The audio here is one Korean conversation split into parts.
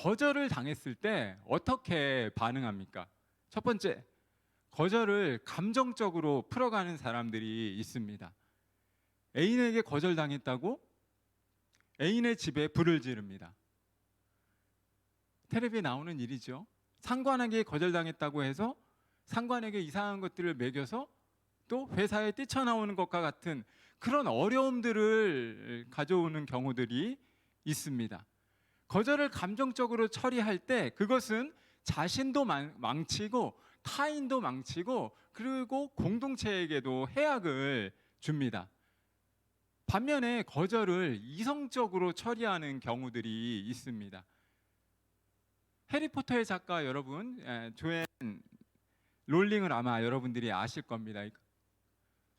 거절을 당했을 때 어떻게 반응합니까? 첫 번째, 거절을 감정적으로 풀어가는 사람들이 있습니다. 애인에게 거절당했다고 애인의 집에 불을 지릅니다. 텔레비에 나오는 일이죠. 상관에게 거절당했다고 해서 상관에게 이상한 것들을 먹여서 또 회사에 뛰쳐나오는 것과 같은 그런 어려움들을 가져오는 경우들이 있습니다. 거절을 감정적으로 처리할 때 그것은 자신도 망치고 타인도 망치고 그리고 공동체에게도 해악을 줍니다. 반면에 거절을 이성적으로 처리하는 경우들이 있습니다. 해리포터의 작가 여러분, 조앤 롤링을 아마 여러분들이 아실 겁니다.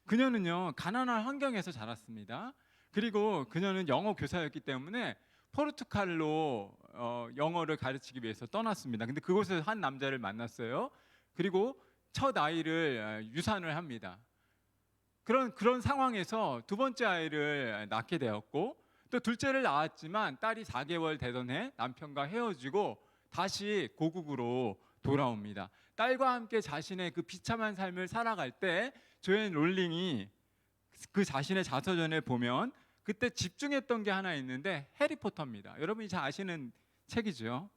그녀는요, 가난한 환경에서 자랐습니다. 그리고 그녀는 영어 교사였기 때문에 포르투갈로 영어를 가르치기 위해서 떠났습니다. 근데 그곳에서 한 남자를 만났어요. 그리고 첫 아이를 유산을 합니다. 그런 상황에서 두 번째 아이를 낳게 되었고, 또 둘째를 낳았지만 딸이 4개월 되던 해 남편과 헤어지고 다시 고국으로 돌아옵니다. 딸과 함께 자신의 그 비참한 삶을 살아갈 때 조앤 롤링이 그 자신의 자서전에 보면 그때 집중했던 게 하나 있는데 해리포터입니다. 여러분이 잘 아시는 책이죠.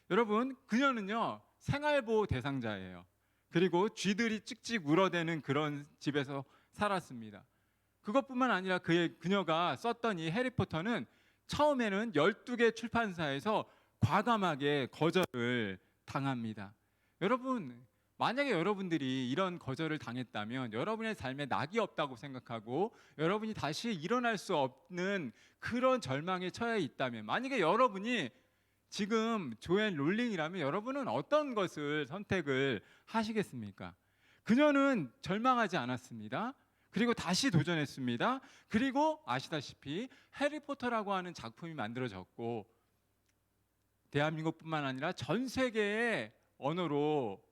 여러분, 그녀는요 생활보호 대상자예요. 그리고 쥐들이 찍찍 울어대는 그런 집에서 살았습니다. 그것뿐만 아니라 그녀가 썼던 이 해리포터는 처음에는 12개 출판사에서 과감하게 거절을 당합니다. 여러분, 만약에 여러분들이 이런 거절을 당했다면 여러분의 삶에 낙이 없다고 생각하고 여러분이 다시 일어날 수 없는 그런 절망에 처해 있다면, 만약에 여러분이 지금 조앤 롤링이라면 여러분은 어떤 것을 선택을 하시겠습니까? 그녀는 절망하지 않았습니다. 그리고 다시 도전했습니다. 그리고 아시다시피 해리포터라고 하는 작품이 만들어졌고 대한민국뿐만 아니라 전 세계의 언어로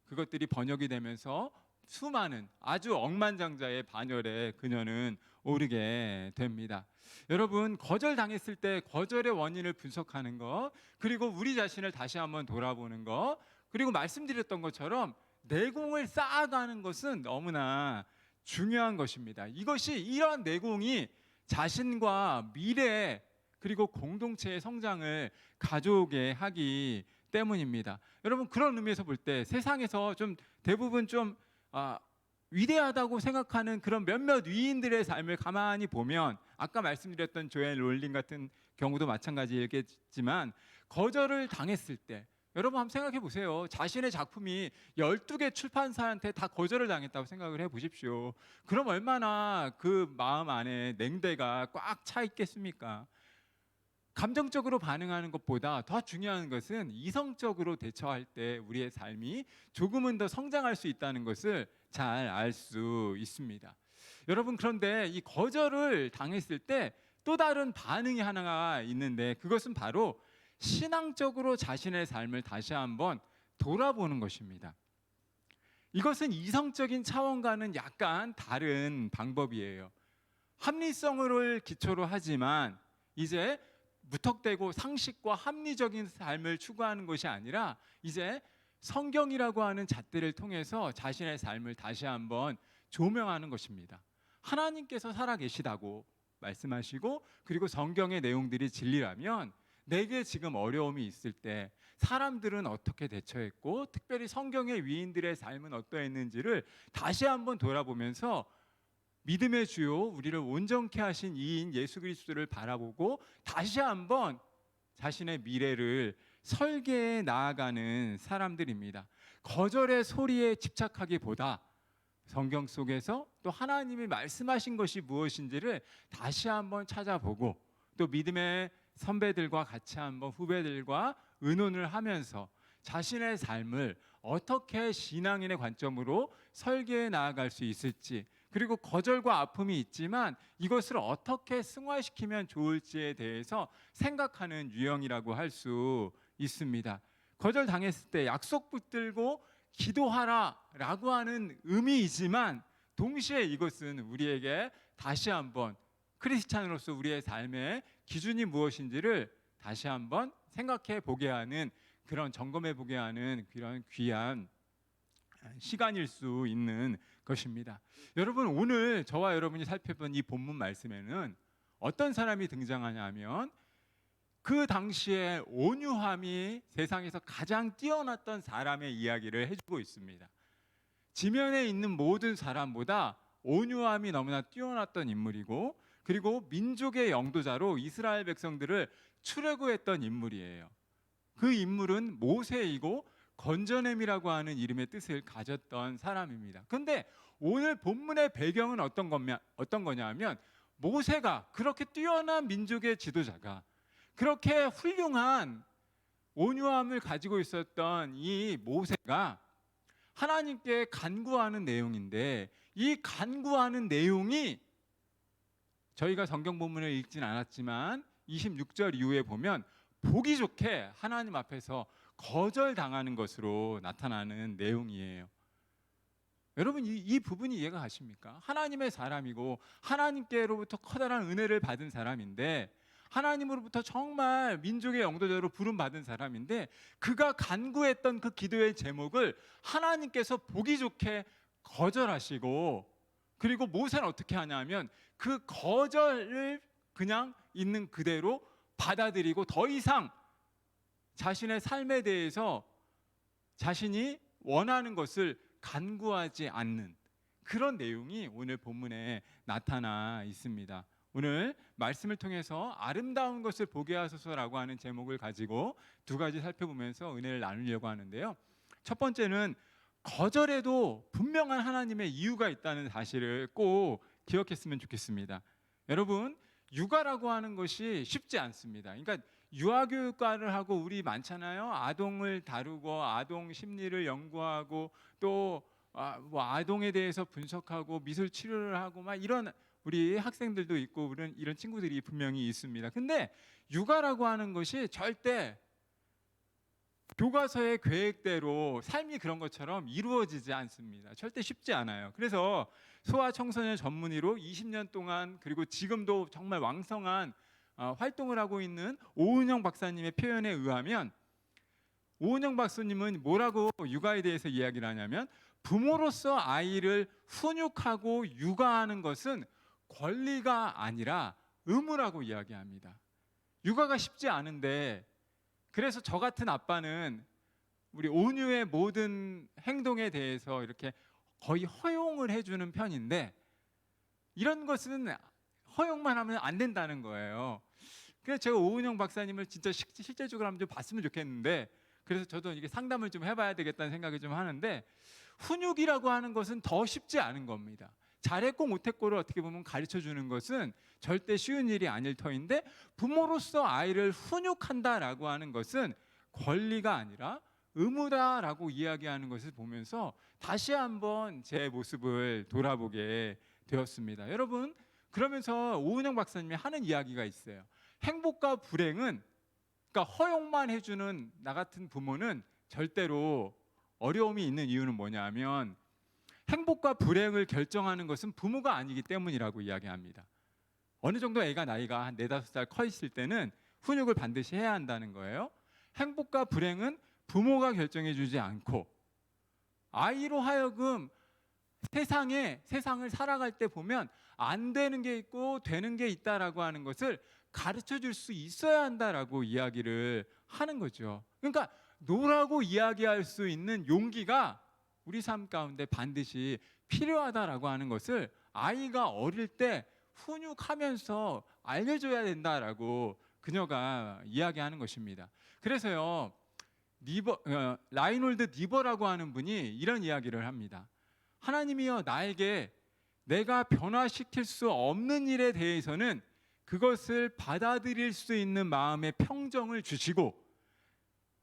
그것들이 번역이 되면서 수많은 아주 억만장자의 반열에 그녀는 오르게 됩니다. 여러분, 거절당했을 때 거절의 원인을 분석하는 것, 그리고 우리 자신을 다시 한번 돌아보는 것, 그리고 말씀드렸던 것처럼 내공을 쌓아가는 것은 너무나 중요한 것입니다. 이런 내공이 자신과 미래 그리고 공동체의 성장을 가져오게 하기 때문입니다. 여러분, 그런 의미에서 볼 때 세상에서 좀 대부분 좀 위대하다고 생각하는 그런 몇몇 위인들의 삶을 가만히 보면 아까 말씀드렸던 조앤 롤링 같은 경우도 마찬가지겠지만 거절을 당했을 때 여러분 한번 생각해 보세요. 자신의 작품이 12개 출판사한테 다 거절을 당했다고 생각을 해 보십시오. 그럼 얼마나 그 마음 안에 냉대가 꽉 차 있겠습니까? 감정적으로 반응하는 것보다 더 중요한 것은 이성적으로 대처할 때 우리의 삶이 조금은 더 성장할 수 있다는 것을 잘 알 수 있습니다. 여러분, 그런데 이 거절을 당했을 때 또 다른 반응이 하나가 있는데 그것은 바로 신앙적으로 자신의 삶을 다시 한번 돌아보는 것입니다. 이것은 이성적인 차원과는 약간 다른 방법이에요. 합리성을 기초로 하지만 이제 무턱대고 상식과 합리적인 삶을 추구하는 것이 아니라 이제 성경이라고 하는 잣대를 통해서 자신의 삶을 다시 한번 조명하는 것입니다. 하나님께서 살아계시다고 말씀하시고 그리고 성경의 내용들이 진리라면 내게 지금 어려움이 있을 때 사람들은 어떻게 대처했고 특별히 성경의 위인들의 삶은 어떠했는지를 다시 한번 돌아보면서 믿음의 주요 우리를 온전케 하신 이인 예수 그리스도를 바라보고 다시 한번 자신의 미래를 설계해 나아가는 사람들입니다. 거절의 소리에 집착하기보다 성경 속에서 또 하나님이 말씀하신 것이 무엇인지를 다시 한번 찾아보고 또 믿음의 선배들과 같이 한번 후배들과 의논을 하면서 자신의 삶을 어떻게 신앙인의 관점으로 설계해 나아갈 수 있을지, 그리고 거절과 아픔이 있지만 이것을 어떻게 승화시키면 좋을지에 대해서 생각하는 유형이라고 할 수 있습니다. 거절당했을 때 약속 붙들고 기도하라 라고 하는 의미이지만 동시에 이것은 우리에게 다시 한번 크리스찬으로서 우리의 삶의 기준이 무엇인지를 다시 한번 생각해 보게 하는 그런 점검해 보게 하는 그런 귀한 시간일 수 있는 것입니다. 여러분, 오늘 저와 여러분이 살펴본 이 본문 말씀에는 어떤 사람이 등장하냐면 그 당시에 온유함이 세상에서 가장 뛰어났던 사람의 이야기를 해주고 있습니다. 지면에 있는 모든 사람보다 온유함이 너무나 뛰어났던 인물이고, 그리고 민족의 영도자로 이스라엘 백성들을 출애굽했던 인물이에요. 그 인물은 모세이고 건져냄이라고 하는 이름의 뜻을 가졌던 사람입니다. 그런데 오늘 본문의 배경은 어떤 거냐 하면, 모세가, 그렇게 뛰어난 민족의 지도자가, 그렇게 훌륭한 온유함을 가지고 있었던 이 모세가 하나님께 간구하는 내용인데, 이 간구하는 내용이 저희가 성경 본문을 읽진 않았지만 26절 이후에 보면 보기 좋게 하나님 앞에서 거절당하는 것으로 나타나는 내용이에요. 여러분, 이 부분이 이해가 가십니까? 하나님의 사람이고 하나님께로부터 커다란 은혜를 받은 사람인데, 하나님으로부터 정말 민족의 영도자로 부름받은 사람인데, 그가 간구했던 그 기도의 제목을 하나님께서 보기 좋게 거절하시고, 그리고 모세는 어떻게 하냐면 그 거절을 그냥 있는 그대로 받아들이고 더 이상 자신의 삶에 대해서 자신이 원하는 것을 간구하지 않는 그런 내용이 오늘 본문에 나타나 있습니다. 오늘 말씀을 통해서 아름다운 것을 보게 하소서라고 하는 제목을 가지고 두 가지 살펴보면서 은혜를 나누려고 하는데요. 첫 번째는 거절에도 분명한 하나님의 이유가 있다는 사실을 꼭 기억했으면 좋겠습니다. 여러분, 육아라고 하는 것이 쉽지 않습니다. 그러니까 유아교육과를 하고 우리 많잖아요. 아동을 다루고 아동 심리를 연구하고 또 뭐 아동에 대해서 분석하고 미술 치료를 하고 막 이런 우리 학생들도 있고 이런 친구들이 분명히 있습니다. 근데 육아라고 하는 것이 절대 교과서의 계획대로 삶이 그런 것처럼 이루어지지 않습니다. 절대 쉽지 않아요. 그래서 소아청소년 전문의로 20년 동안, 그리고 지금도 정말 왕성한 활동을 하고 있는 오은영 박사님의 표현에 의하면, 오은영 박사님은 뭐라고 육아에 대해서 이야기를 하냐면, 부모로서 아이를 훈육하고 육아하는 것은 권리가 아니라 의무라고 이야기합니다. 육아가 쉽지 않은데, 그래서 저 같은 아빠는 우리 온유의 모든 행동에 대해서 이렇게 거의 허용을 해주는 편인데, 이런 것은 허용만 하면 안 된다는 거예요. 그래서 제가 오은영 박사님을 진짜 실제적으로 한번 좀 봤으면 좋겠는데, 그래서 저도 이게 상담을 좀 해봐야 되겠다는 생각이 좀 하는데, 훈육이라고 하는 것은 더 쉽지 않은 겁니다. 잘했고 못했고를 어떻게 보면 가르쳐 주는 것은 절대 쉬운 일이 아닐 터인데, 부모로서 아이를 훈육한다라고 하는 것은 권리가 아니라 의무다라고 이야기하는 것을 보면서 다시 한번 제 모습을 돌아보게 되었습니다. 여러분, 그러면서 오은영 박사님이 하는 이야기가 있어요. 행복과 불행은, 그러니까 허용만 해주는 나 같은 부모는 절대로 어려움이 있는 이유는 뭐냐면, 행복과 불행을 결정하는 것은 부모가 아니기 때문이라고 이야기합니다. 어느 정도 애가 나이가 한 4-5살 커 있을 때는 훈육을 반드시 해야 한다는 거예요. 행복과 불행은 부모가 결정해 주지 않고, 아이로 하여금 세상을 살아갈 때 보면 안 되는 게 있고 되는 게 있다라고 하는 것을 가르쳐 줄 수 있어야 한다라고 이야기를 하는 거죠. 그러니까 노라고 이야기할 수 있는 용기가 우리 삶 가운데 반드시 필요하다라고 하는 것을 아이가 어릴 때 훈육하면서 알려줘야 된다라고 그녀가 이야기하는 것입니다. 그래서요, 라이놀드 니버라고 하는 분이 이런 이야기를 합니다. 하나님이여, 나에게 내가 변화시킬 수 없는 일에 대해서는 그것을 받아들일 수 있는 마음의 평정을 주시고,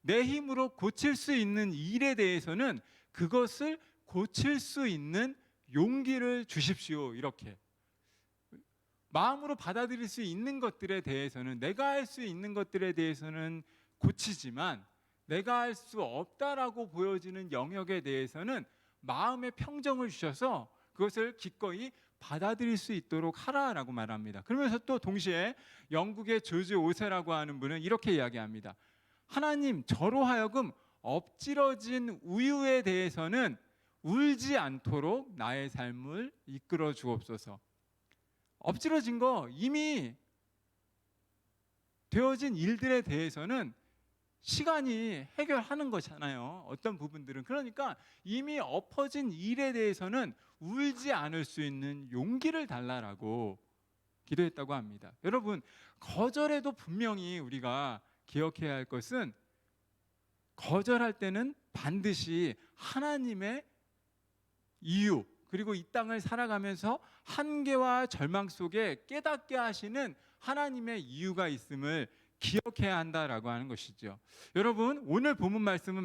내 힘으로 고칠 수 있는 일에 대해서는 그것을 고칠 수 있는 용기를 주십시오. 이렇게 마음으로 받아들일 수 있는 것들에 대해서는, 내가 할 수 있는 것들에 대해서는 고치지만, 내가 할 수 없다라고 보여지는 영역에 대해서는 마음의 평정을 주셔서 그것을 기꺼이 받아들일 수 있도록 하라라고 말합니다. 그러면서 또 동시에 영국의 조지 오세라고 하는 분은 이렇게 이야기합니다. 하나님 저로 하여금 엎질러진 우유에 대해서는 울지 않도록 나의 삶을 이끌어 주옵소서. 엎질러진 거 이미 되어진 일들에 대해서는 시간이 해결하는 거잖아요. 어떤 부분들은. 그러니까 이미 엎어진 일에 대해서는 울지 않을 수 있는 용기를 달라라고 기도했다고 합니다. 여러분, 거절에도 분명히 우리가 기억해야 할 것은 거절할 때는 반드시 하나님의 이유, 그리고 이 땅을 살아가면서 한계와 절망 속에 깨닫게 하시는 하나님의 이유가 있음을 기억해야 한다라고 하는 것이죠. 여러분, 오늘 본문 말씀은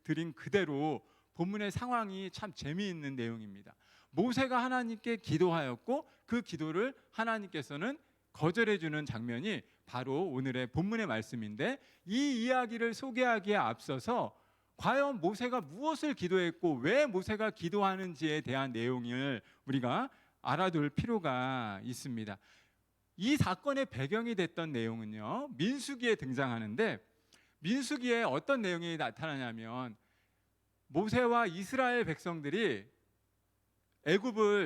드린 그대로 본문의 상황이 참 재미있는 내용입니다. 모세가 하나님께 기도하였고 그 기도를 하나님께서는 거절해 주는 장면이 바로 오늘의 본문의 말씀인데, 이 이야기를 소개하기에 앞서서 과연 모세가 무엇을 기도했고 왜 모세가 기도하는지에 대한 내용을 우리가 알아둘 필요가 있습니다. 이 사건의 배경이 됐던 내용은요, 민수기에 등장하는데, 민수기에 어떤 내용이 나타나냐면 모세와 이스라엘 백성들이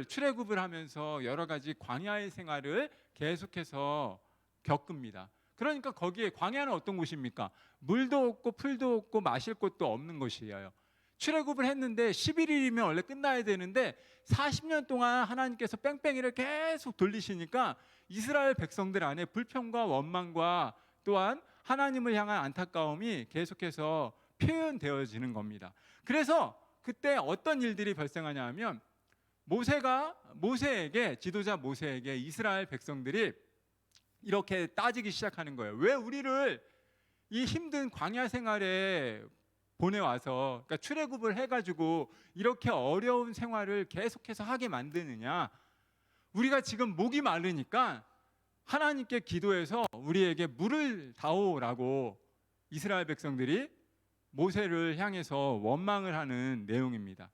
출애굽을 하면서 여러 가지 광야의 생활을 계속해서 겪습니다. 그러니까 거기에, 광야는 어떤 곳입니까? 물도 없고 풀도 없고 마실 곳도 없는 곳이에요. 출애굽을 했는데 11일이면 원래 끝나야 되는데 40년 동안 하나님께서 뺑뺑이를 계속 돌리시니까 이스라엘 백성들 안에 불평과 원망과 또한 하나님을 향한 안타까움이 계속해서 표현되어지는 겁니다. 그래서 그때 어떤 일들이 발생하냐 하면 지도자 모세에게 이스라엘 백성들이 이렇게 따지기 시작하는 거예요. 왜 우리를 이 힘든 광야 생활에 보내와서, 그러니까 출애굽을 해가지고 이렇게 어려운 생활을 계속해서 하게 만드느냐? 우리가 지금 목이 마르니까 하나님께 기도해서 우리에게 물을 다오라고 이스라엘 백성들이 모세를 향해서 원망을 하는 내용입니다.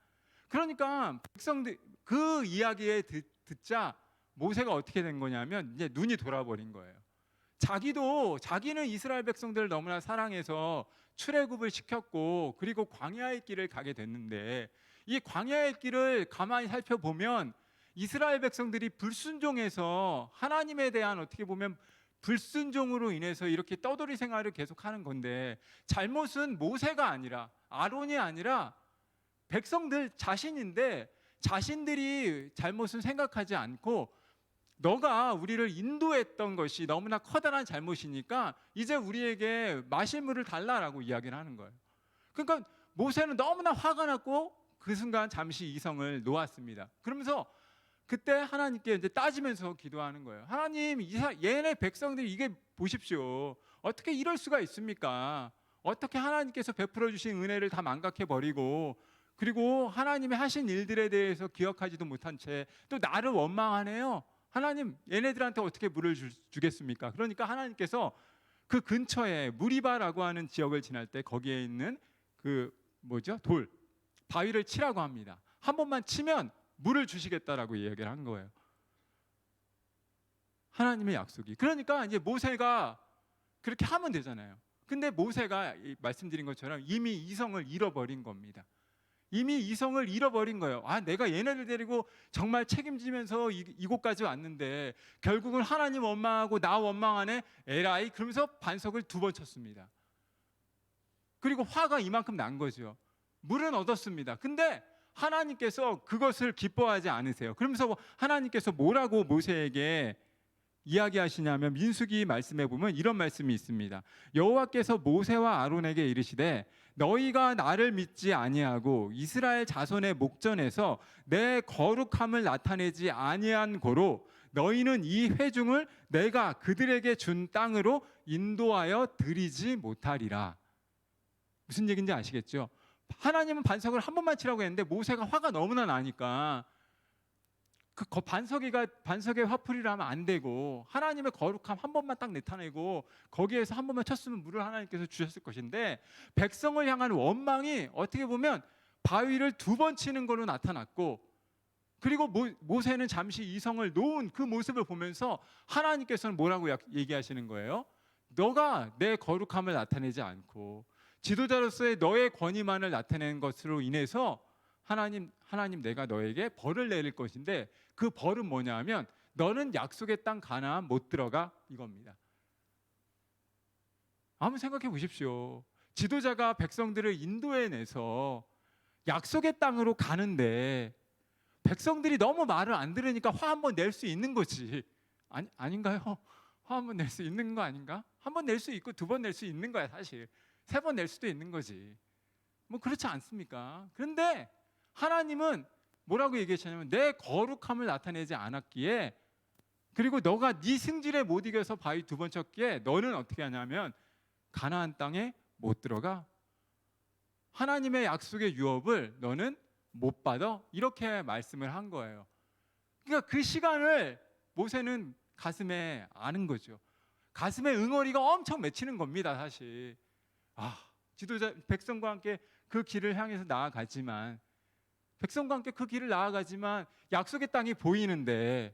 그러니까 백성들 그 이야기에 듣자 모세가 어떻게 된 거냐면 이제 눈이 돌아버린 거예요. 자기는 이스라엘 백성들을 너무나 사랑해서 출애굽을 시켰고 그리고 광야의 길을 가게 됐는데, 이 광야의 길을 가만히 살펴보면 이스라엘 백성들이 불순종해서 하나님에 대한, 어떻게 보면 불순종으로 인해서 이렇게 떠돌이 생활을 계속하는 건데, 잘못은 모세가 아니라, 아론이 아니라 백성들 자신인데, 자신들이 잘못은 생각하지 않고 너가 우리를 인도했던 것이 너무나 커다란 잘못이니까 이제 우리에게 마실 물을 달라라고 이야기를 하는 거예요. 그러니까 모세는 너무나 화가 났고 그 순간 잠시 이성을 놓았습니다. 그러면서 그때 하나님께 이제 따지면서 기도하는 거예요. 하나님, 얘네 백성들이 이게 보십시오. 어떻게 이럴 수가 있습니까? 어떻게 하나님께서 베풀어 주신 은혜를 다 망각해 버리고, 그리고 하나님의 하신 일들에 대해서 기억하지도 못한 채 또 나를 원망하네요. 하나님, 얘네들한테 어떻게 물을 주겠습니까? 그러니까 하나님께서 그 근처에 무리바라고 하는 지역을 지날 때 거기에 있는 돌, 바위를 치라고 합니다. 한 번만 치면 물을 주시겠다라고 이야기를 한 거예요. 하나님의 약속이. 그러니까 이제 모세가 그렇게 하면 되잖아요. 근데 모세가 말씀드린 것처럼 이미 이성을 잃어버린 겁니다. 이미 이성을 잃어버린 거예요. 내가 얘네를 데리고 정말 책임지면서 이곳까지 왔는데 결국은 하나님 원망하고 나 원망하네, 에라이, 그러면서 반석을 2번 쳤습니다. 그리고 화가 이만큼 난 거죠. 물은 얻었습니다. 근데 하나님께서 그것을 기뻐하지 않으세요. 그러면서 하나님께서 뭐라고 모세에게 이야기하시냐면, 민수기 말씀에 보면 이런 말씀이 있습니다. 여호와께서 모세와 아론에게 이르시되 너희가 나를 믿지 아니하고 이스라엘 자손의 목전에서 내 거룩함을 나타내지 아니한 고로 너희는 이 회중을 내가 그들에게 준 땅으로 인도하여 드리지 못하리라. 무슨 얘기인지 아시겠죠? 하나님은 반석을 한 번만 치라고 했는데 모세가 화가 너무나 나니까 그 반석의 화풀이를 하면 안 되고 하나님의 거룩함 한 번만 딱 나타내고 거기에서 한 번만 쳤으면 물을 하나님께서 주셨을 것인데, 백성을 향한 원망이 어떻게 보면 바위를 2번 치는 걸로 나타났고, 그리고 모세는 잠시 이성을 놓은 그 모습을 보면서 하나님께서는 뭐라고 얘기하시는 거예요? 너가 내 거룩함을 나타내지 않고 지도자로서의 너의 권위만을 나타내는 것으로 인해서 하나님 내가 너에게 벌을 내릴 것인데 그 벌은 뭐냐 하면 너는 약속의 땅 가나안 못 들어가 이겁니다. 한번 생각해 보십시오. 지도자가 백성들을 인도해내서 약속의 땅으로 가는데 백성들이 너무 말을 안 들으니까 화 한번 낼 수 있는 거지. 아닌가요? 화 한번 낼 수 있는 거 아닌가? 한 번 낼 수 있고 두 번 낼 수 있는 거야 사실. 세 번 낼 수도 있는 거지. 뭐 그렇지 않습니까? 그런데 하나님은 뭐라고 얘기하시냐면 내 거룩함을 나타내지 않았기에, 그리고 너가 네 승질에 못 이겨서 바위 두 번 쳤기에 너는 어떻게 하냐면 가나안 땅에 못 들어가. 하나님의 약속의 유업을 너는 못 받아. 이렇게 말씀을 한 거예요. 그러니까 그 시간을 모세는 가슴에 아는 거죠. 가슴에 응어리가 엄청 맺히는 겁니다 사실. 지도자 백성과 함께 그 길을 향해서 나아가지만 약속의 땅이 보이는데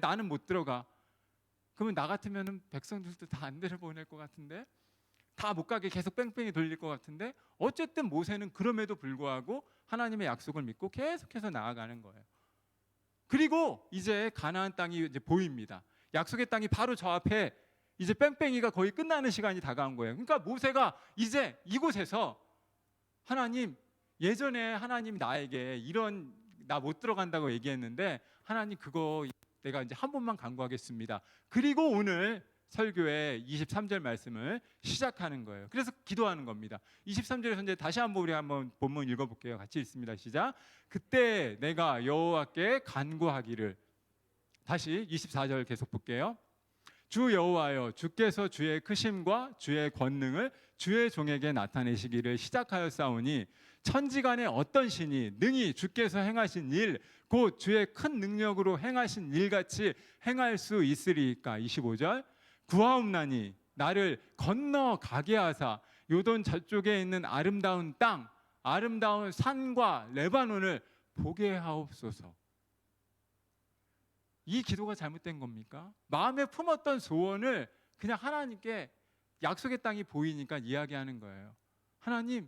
나는 못 들어가. 그러면 나 같으면 백성들도 다 안 데려보낼 것 같은데, 다 못 가게 계속 뺑뺑이 돌릴 것 같은데, 어쨌든 모세는 그럼에도 불구하고 하나님의 약속을 믿고 계속해서 나아가는 거예요. 그리고 이제 가나안 땅이 이제 보입니다. 약속의 땅이 바로 저 앞에, 이제 뺑뺑이가 거의 끝나는 시간이 다가온 거예요. 그러니까 모세가 이제 이곳에서 하나님, 예전에 하나님 나에게 이런 나 못 들어간다고 얘기했는데 하나님 그거 내가 이제 한 번만 간구하겠습니다. 그리고 오늘 설교의 23절 말씀을 시작하는 거예요. 그래서 기도하는 겁니다. 23절에서 이제 다시 한번 우리 한번 본문 읽어볼게요. 같이 읽습니다. 시작. 그때 내가 여호와께 간구하기를. 다시 24절 계속 볼게요. 주 여호와여, 주께서 주의 크심과 주의 권능을 주의 종에게 나타내시기를 시작하였사오니 천지간에 어떤 신이 능히 주께서 행하신 일 곧 주의 큰 능력으로 행하신 일같이 행할 수 있으리이까. 25절. 구하옵나니 나를 건너가게 하사 요돈 저쪽에 있는 아름다운 땅, 아름다운 산과 레바논을 보게 하옵소서. 이 기도가 잘못된 겁니까? 마음에 품었던 소원을 그냥 하나님께 약속의 땅이 보이니까 이야기하는 거예요. 하나님,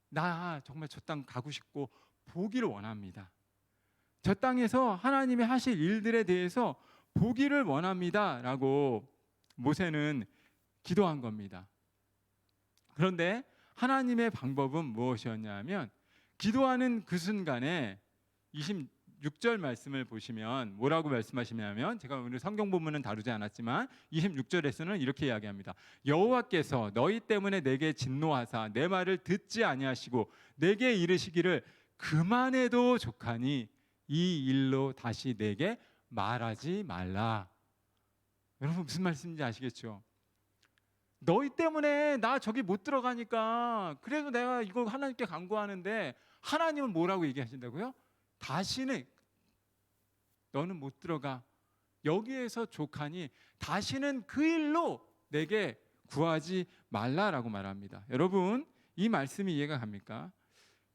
나 정말 저 땅 가고 싶고 보기를 원합니다. 저 땅에서 하나님이 하실 일들에 대해서 보기를 원합니다 라고 모세는 기도한 겁니다. 그런데 하나님의 방법은 무엇이었냐면, 기도하는 그 순간에 26절 말씀을 보시면 뭐라고 말씀하시냐면, 제가 오늘 성경 본문은 다루지 않았지만 26절에서는 이렇게 이야기합니다. 여호와께서 너희 때문에 내게 진노하사 내 말을 듣지 아니하시고 내게 이르시기를 그만해도 족하니 이 일로 다시 내게 말하지 말라. 여러분 무슨 말씀인지 아시겠죠? 너희 때문에 나 저기 못 들어가니까 그래도 내가 이거 하나님께 간구하는데, 하나님은 뭐라고 얘기하신다고요? 다시는 너는 못 들어가. 여기에서 족하니 다시는 그 일로 내게 구하지 말라라고 말합니다. 여러분 이 말씀이 이해가 갑니까?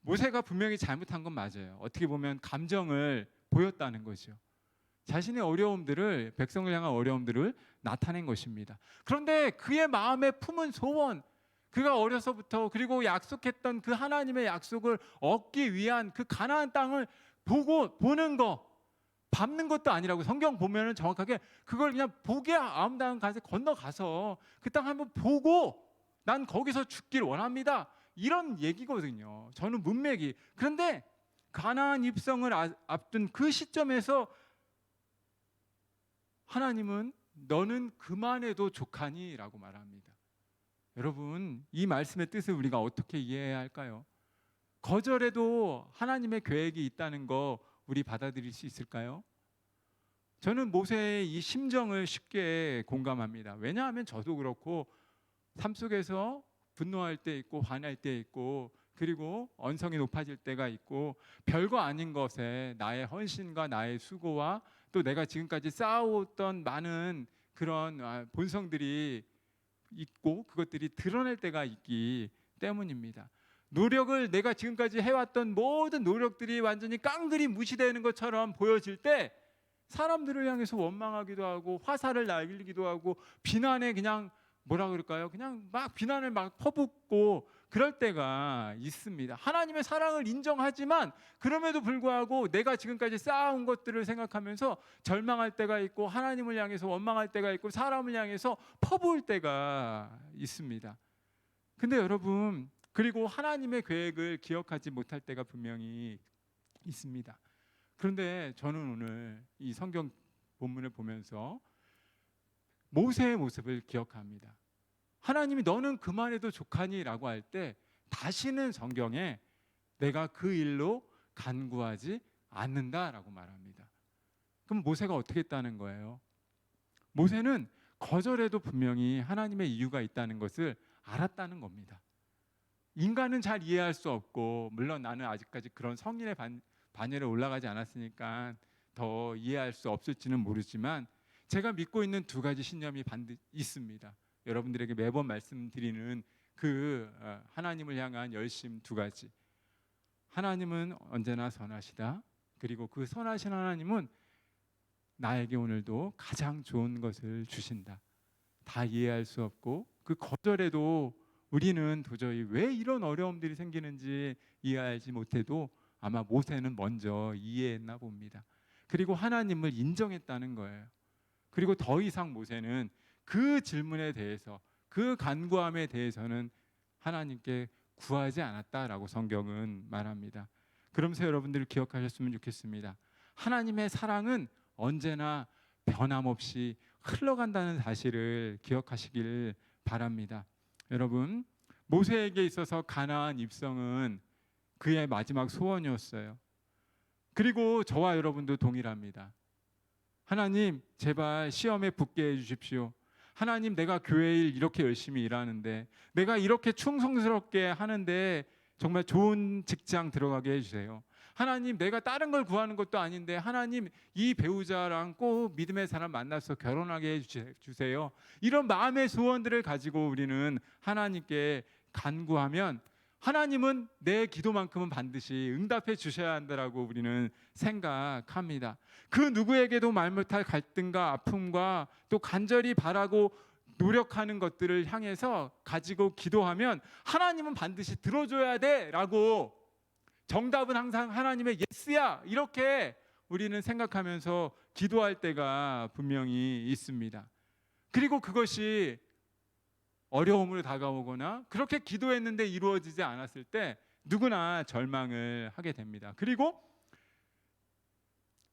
모세가 분명히 잘못한 건 맞아요. 어떻게 보면 감정을 보였다는 거죠. 자신의 어려움들을, 백성을 향한 어려움들을 나타낸 것입니다. 그런데 그의 마음에 품은 소원, 그가 어려서부터 그리고 약속했던 그 하나님의 약속을 얻기 위한 그 가나안 땅을 보는 거, 밟는 것도 아니라고. 성경 보면은 정확하게 그걸 그냥 보게 아름다운 곳에 건너가서 그 땅 한번 보고 난 거기서 죽길 원합니다, 이런 얘기거든요. 저는 문맥이. 그런데 가나안 입성을 앞둔 그 시점에서 하나님은 너는 그만해도 족하니 라고 말합니다. 여러분 이 말씀의 뜻을 우리가 어떻게 이해해야 할까요? 거절해도 하나님의 계획이 있다는 거 우리 받아들일 수 있을까요? 저는 모세의 이 심정을 쉽게 공감합니다. 왜냐하면 저도 그렇고 삶 속에서 분노할 때 있고 화날 때 있고, 그리고 언성이 높아질 때가 있고, 별거 아닌 것에 나의 헌신과 나의 수고와 또 내가 지금까지 쌓아왔던 많은 그런 본성들이 있고 그것들이 드러날 때가 있기 때문입니다. 노력을, 내가 지금까지 해왔던 모든 노력들이 완전히 깡그리 무시되는 것처럼 보여질 때 사람들을 향해서 원망하기도 하고 화살을 날리기도 하고 비난에 그냥 뭐라 그럴까요? 그냥 막 비난을 막 퍼붓고 그럴 때가 있습니다. 하나님의 사랑을 인정하지만 그럼에도 불구하고 내가 지금까지 쌓아온 것들을 생각하면서 절망할 때가 있고 하나님을 향해서 원망할 때가 있고 사람을 향해서 퍼부을 때가 있습니다. 근데 여러분, 그리고 하나님의 계획을 기억하지 못할 때가 분명히 있습니다. 그런데 저는 오늘 이 성경 본문을 보면서 모세의 모습을 기억합니다. 하나님이 너는 그만해도 족하니라고 할 때 다시는 성경에 내가 그 일로 간구하지 않는다라고 말합니다. 그럼 모세가 어떻게 했다는 거예요? 모세는 거절해도 분명히 하나님의 이유가 있다는 것을 알았다는 겁니다. 인간은 잘 이해할 수 없고, 물론 나는 아직까지 그런 성인의 반열에 올라가지 않았으니까 더 이해할 수 없을지는 모르지만 제가 믿고 있는 두 가지 신념이 반드시 있습니다. 여러분들에게 매번 말씀드리는 그 하나님을 향한 열심 두 가지. 하나님은 언제나 선하시다. 그리고 그 선하신 하나님은 나에게 오늘도 가장 좋은 것을 주신다. 다 이해할 수 없고 그 거절에도 우리는 도저히 왜 이런 어려움들이 생기는지 이해하지 못해도 아마 모세는 먼저 이해했나 봅니다. 그리고 하나님을 인정했다는 거예요. 그리고 더 이상 모세는 그 질문에 대해서, 그 간구함에 대해서는 하나님께 구하지 않았다라고 성경은 말합니다. 그러면서 여러분들 기억하셨으면 좋겠습니다. 하나님의 사랑은 언제나 변함없이 흘러간다는 사실을 기억하시길 바랍니다. 여러분, 모세에게 있어서 가나안 입성은 그의 마지막 소원이었어요. 그리고 저와 여러분도 동일합니다. 하나님, 제발 시험에 붙게 해주십시오. 하나님, 내가 교회 일 이렇게 열심히 일하는데, 내가 이렇게 충성스럽게 하는데 정말 좋은 직장 들어가게 해주세요. 하나님, 내가 다른 걸 구하는 것도 아닌데 하나님, 이 배우자랑 꼭 믿음의 사람 만나서 결혼하게 해주세요. 이런 마음의 소원들을 가지고 우리는 하나님께 간구하면 하나님은 내 기도만큼은 반드시 응답해 주셔야 한다라고 우리는 생각합니다. 그 누구에게도 말 못할 갈등과 아픔과 또 간절히 바라고 노력하는 것들을 향해서 가지고 기도하면 하나님은 반드시 들어줘야 돼라고, 정답은 항상 하나님의 예스야, 이렇게 우리는 생각하면서 기도할 때가 분명히 있습니다. 그리고 그것이 어려움으로 다가오거나 그렇게 기도했는데 이루어지지 않았을 때 누구나 절망을 하게 됩니다. 그리고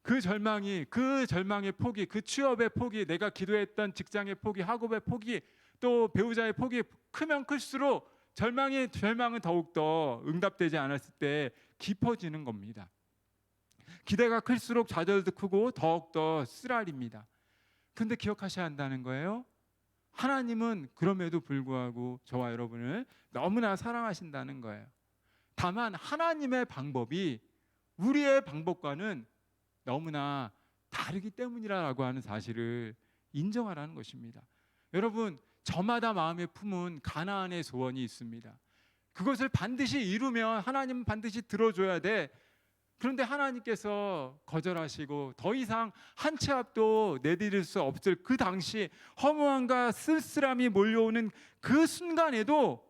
그 절망의 포기, 그 취업의 포기, 내가 기도했던 직장의 포기, 학업의 포기, 또 배우자의 포기 크면 클수록 절망은 더욱더 응답되지 않았을 때 깊어지는 겁니다. 기대가 클수록 좌절도 크고 더욱더 쓰라립니다. 그런데 기억하셔야 한다는 거예요. 하나님은 그럼에도 불구하고 저와 여러분을 너무나 사랑하신다는 거예요. 다만 하나님의 방법이 우리의 방법과는 너무나 다르기 때문이라고 하는 사실을 인정하라는 것입니다. 여러분, 저마다 마음에 품은 가나안의 소원이 있습니다. 그것을 반드시 이루면 하나님은 반드시 들어줘야 돼. 그런데 하나님께서 거절하시고 더 이상 한 치 앞도 내디딜 수 없을 그 당시 허무함과 쓸쓸함이 몰려오는 그 순간에도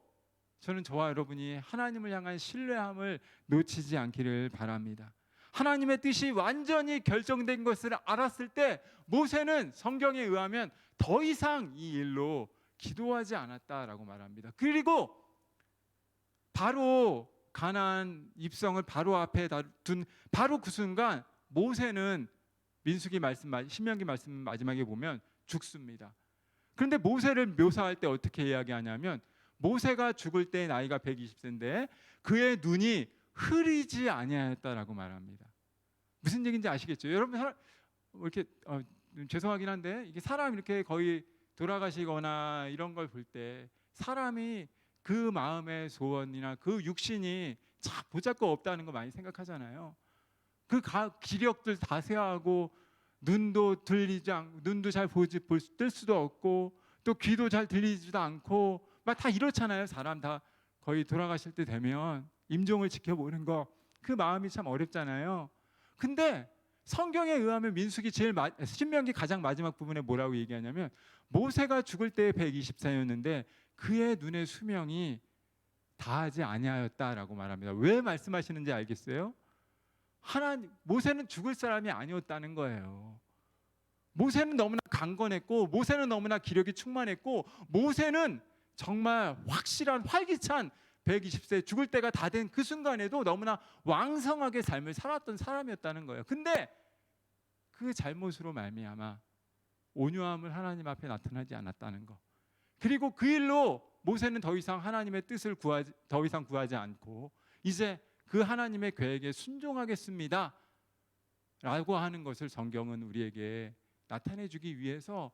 저는 저와 여러분이 하나님을 향한 신뢰함을 놓치지 않기를 바랍니다. 하나님의 뜻이 완전히 결정된 것을 알았을 때 모세는 성경에 의하면 더 이상 이 일로 기도하지 않았다라고 말합니다. 그리고 바로 가나안 입성을 바로 앞에 둔 바로 그 순간 모세는 신명기 말씀 마지막에 보면 죽습니다. 그런데 모세를 묘사할 때 어떻게 이야기하냐면 모세가 죽을 때 나이가 120세인데 그의 눈이 흐리지 아니하였다라고 말합니다. 무슨 얘기인지 아시겠죠? 여러분 이렇게 죄송하긴 한데 이게 사람 이렇게 거의 돌아가시거나 이런 걸 볼 때 사람이 그 마음의 소원이나 그 육신이 참 보잘것 없다는 거 많이 생각하잖아요. 그 기력들 다 쇠하고 눈도 잘 뜰 수도 없고 또 귀도 잘 들리지도 않고 막 다 이렇잖아요. 사람 다 거의 돌아가실 때 되면 임종을 지켜보는 거 그 마음이 참 어렵잖아요. 근데 성경에 의하면 신명기 가장 마지막 부분에 뭐라고 얘기하냐면 모세가 죽을 때에 120세였는데 그의 눈의 수명이 다하지 아니하였다라고 말합니다. 왜 말씀하시는지 알겠어요? 모세는 죽을 사람이 아니었다는 거예요. 모세는 너무나 강건했고, 모세는 너무나 기력이 충만했고, 모세는 정말 확실한 활기찬 120세 죽을 때가 다 된 그 순간에도 너무나 왕성하게 삶을 살았던 사람이었다는 거예요. 근데 그 잘못으로 말미암아 온유함을 하나님 앞에 나타나지 않았다는 거. 그리고 그 일로 모세는 더 이상 하나님의 뜻을 더 이상 구하지 않고 이제 그 하나님의 계획에 순종하겠습니다 라고 하는 것을 성경은 우리에게 나타내 주기 위해서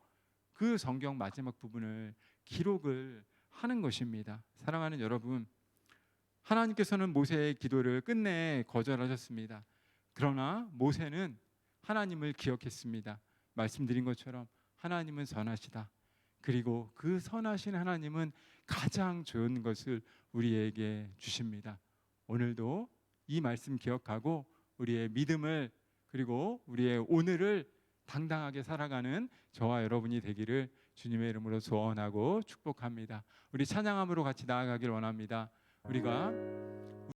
그 성경 마지막 부분을 기록을 하는 것입니다. 사랑하는 여러분, 하나님께서는 모세의 기도를 끝내 거절하셨습니다. 그러나 모세는 하나님을 기억했습니다. 말씀드린 것처럼 하나님은 선하시다. 그리고 그 선하신 하나님은 가장 좋은 것을 우리에게 주십니다. 오늘도 이 말씀 기억하고 우리의 믿음을 그리고 우리의 오늘을 당당하게 살아가는 저와 여러분이 되기를 주님의 이름으로 소원하고 축복합니다. 우리 찬양함으로 같이 나아가길 원합니다. 우리가